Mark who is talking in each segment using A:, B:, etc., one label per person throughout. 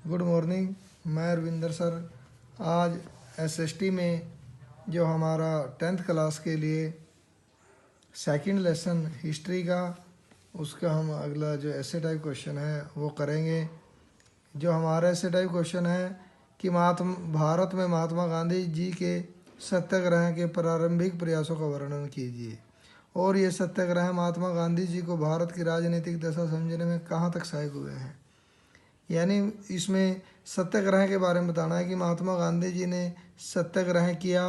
A: Good morning. मैं Arvinder sir. आज SST में जो हमारा 10th क्लास के लिए सेकंड लेसन हिस्ट्री का, उसका हम अगला जो ऐसे टाइप क्वेश्चन है वो करेंगे। जो हमारा ऐसे टाइप क्वेश्चन है कि भारत में महात्मा गांधी जी के सत्याग्रह के प्रारंभिक प्रयासों का वर्णन कीजिए। और ये सत्याग्रह महात्मा गांधी जी को भारत की राजनीतिक दशा समझने में कहाँ तक सहायक हुए हैं। यानी इसमें सत्याग्रह के बारे में बताना है कि महात्मा गांधी जी ने सत्याग्रह किया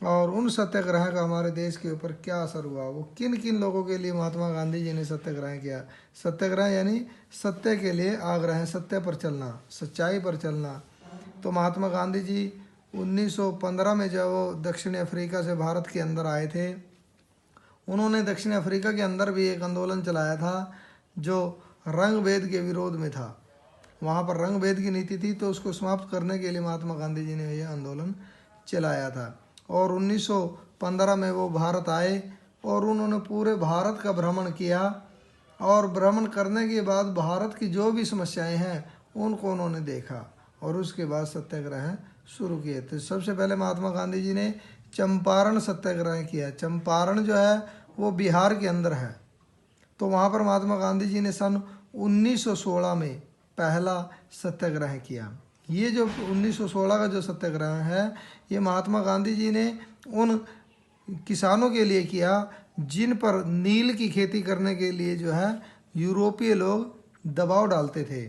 A: और उन सत्याग्रह का हमारे देश के ऊपर क्या असर हुआ, वो किन किन लोगों के लिए महात्मा गांधी जी ने सत्याग्रह किया। सत्याग्रह यानी सत्य के लिए आग्रह, सत्य पर चलना, सच्चाई पर चलना। तो महात्मा गांधी जी 1915 में जब वो दक्षिण अफ्रीका से भारत के अंदर आए थे, उन्होंने दक्षिण अफ्रीका के अंदर भी एक आंदोलन चलाया था जो रंग भेद के विरोध में था। वहाँ पर रंग भेद की नीति थी, तो उसको समाप्त करने के लिए महात्मा गांधी जी ने यह आंदोलन चलाया था। और 1915 में वो भारत आए और उन्होंने पूरे भारत का भ्रमण किया। और भ्रमण करने के बाद भारत की जो भी समस्याएं हैं उनको उन्होंने देखा और उसके बाद सत्याग्रह शुरू किए। तो सबसे पहले महात्मा गांधी जी ने चंपारण सत्याग्रह किया। चंपारण जो है वो बिहार के अंदर है। तो वहाँ पर महात्मा गांधी जी ने सन 1916 में पहला सत्याग्रह किया। ये जो 1916 का जो सत्याग्रह है, ये महात्मा गांधी जी ने उन किसानों के लिए किया जिन पर नील की खेती करने के लिए जो है यूरोपीय लोग दबाव डालते थे।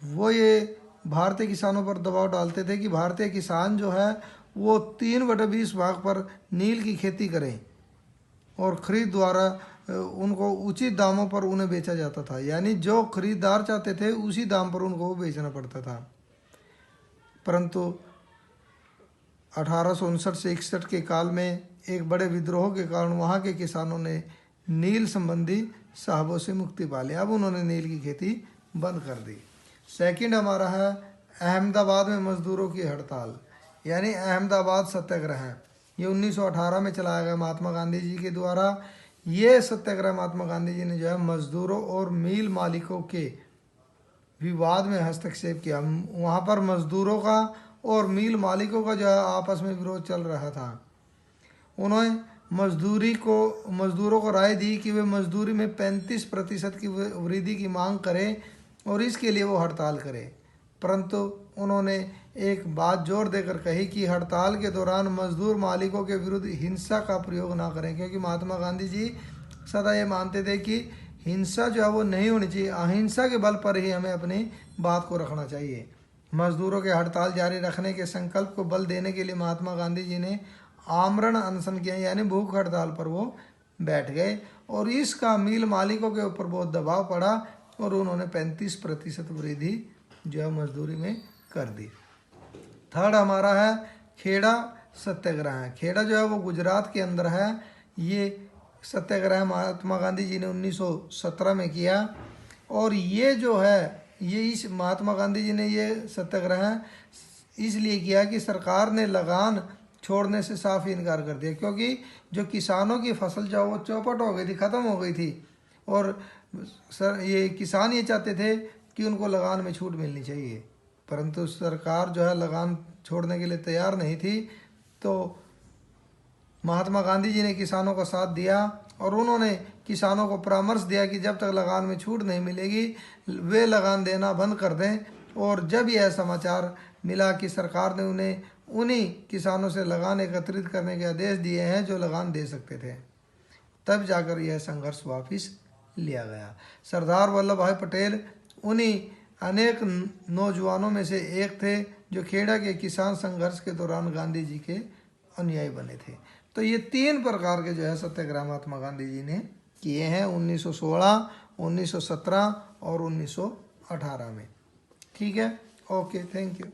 A: वो ये भारतीय किसानों पर दबाव डालते थे कि भारतीय किसान जो है वो 3/20 भाग पर नील की खेती करें और खरीद द्वारा उनको उचित दामों पर उन्हें बेचा जाता था। यानी जो खरीदार चाहते थे उसी दाम पर उनको बेचना पड़ता था। परंतु 1859 से 61 के काल में एक बड़े विद्रोह के कारण वहाँ के किसानों ने नील संबंधी साहबों से मुक्ति पा ली। अब उन्होंने नील की खेती बंद कर दी। सेकंड हमारा है अहमदाबाद में मजदूरों की हड़ताल, यानी अहमदाबाद सत्याग्रह। ये 1918 में चलाया गया महात्मा गांधी जी के द्वारा। ये सत्याग्रह महात्मा गांधी जी ने जो है मजदूरों और मिल मालिकों के विवाद में हस्तक्षेप किया। वहाँ पर मजदूरों का और मिल मालिकों का जो है आपस में विरोध चल रहा था। उन्होंने मजदूरों को राय दी कि वे मजदूरी में 35% की वृद्धि की मांग करें और इसके लिए वो हड़ताल करें। परंतु उन्होंने एक बात जोर देकर कही कि हड़ताल के दौरान मजदूर मालिकों के विरुद्ध हिंसा का प्रयोग ना करें, क्योंकि महात्मा गांधी जी सदा ये मानते थे कि हिंसा जो है वो नहीं होनी चाहिए, अहिंसा के बल पर ही हमें अपनी बात को रखना चाहिए। मजदूरों के हड़ताल जारी रखने के संकल्प को बल देने के लिए महात्मा गांधी जी ने आमरण अनशन किया, यानी भूख हड़ताल पर वो बैठ गए और इसका मिल मालिकों के ऊपर बहुत दबाव पड़ा और उन्होंने 35% वृद्धि जो है मजदूरी में कर दी। थर्ड हमारा है खेड़ा सत्याग्रह। खेड़ा जो है वो गुजरात के अंदर है। ये सत्याग्रह महात्मा गांधी जी ने 1917 में किया और ये जो है ये इस महात्मा गांधी जी ने ये सत्याग्रह इसलिए किया कि सरकार ने लगान छोड़ने से साफ इनकार कर दिया, क्योंकि जो किसानों की फसल जो वो चौपट हो गई थी, ख़त्म हो गई थी। और ये किसान ये चाहते थे कि उनको लगान में छूट मिलनी चाहिए, परंतु सरकार जो है लगान छोड़ने के लिए तैयार नहीं थी। तो महात्मा गांधी जी ने किसानों का साथ दिया और उन्होंने किसानों को परामर्श दिया कि जब तक लगान में छूट नहीं मिलेगी वे लगान देना बंद कर दें। और जब यह समाचार मिला कि सरकार ने उन्हें उन्हीं किसानों से लगान एकत्रित करने के आदेश दिए हैं जो लगान दे सकते थे, तब जाकर यह संघर्ष वापस लिया गया। सरदार वल्लभ भाई पटेल उन्हीं अनेक नौजवानों में से एक थे जो खेड़ा के किसान संघर्ष के दौरान गांधी जी के अनुयायी बने थे। तो ये 3 प्रकार के जो है सत्याग्रह महात्मा गांधी जी ने किए हैं 1916, 1917 और 1918 में। ठीक है, ओके, थैंक यू।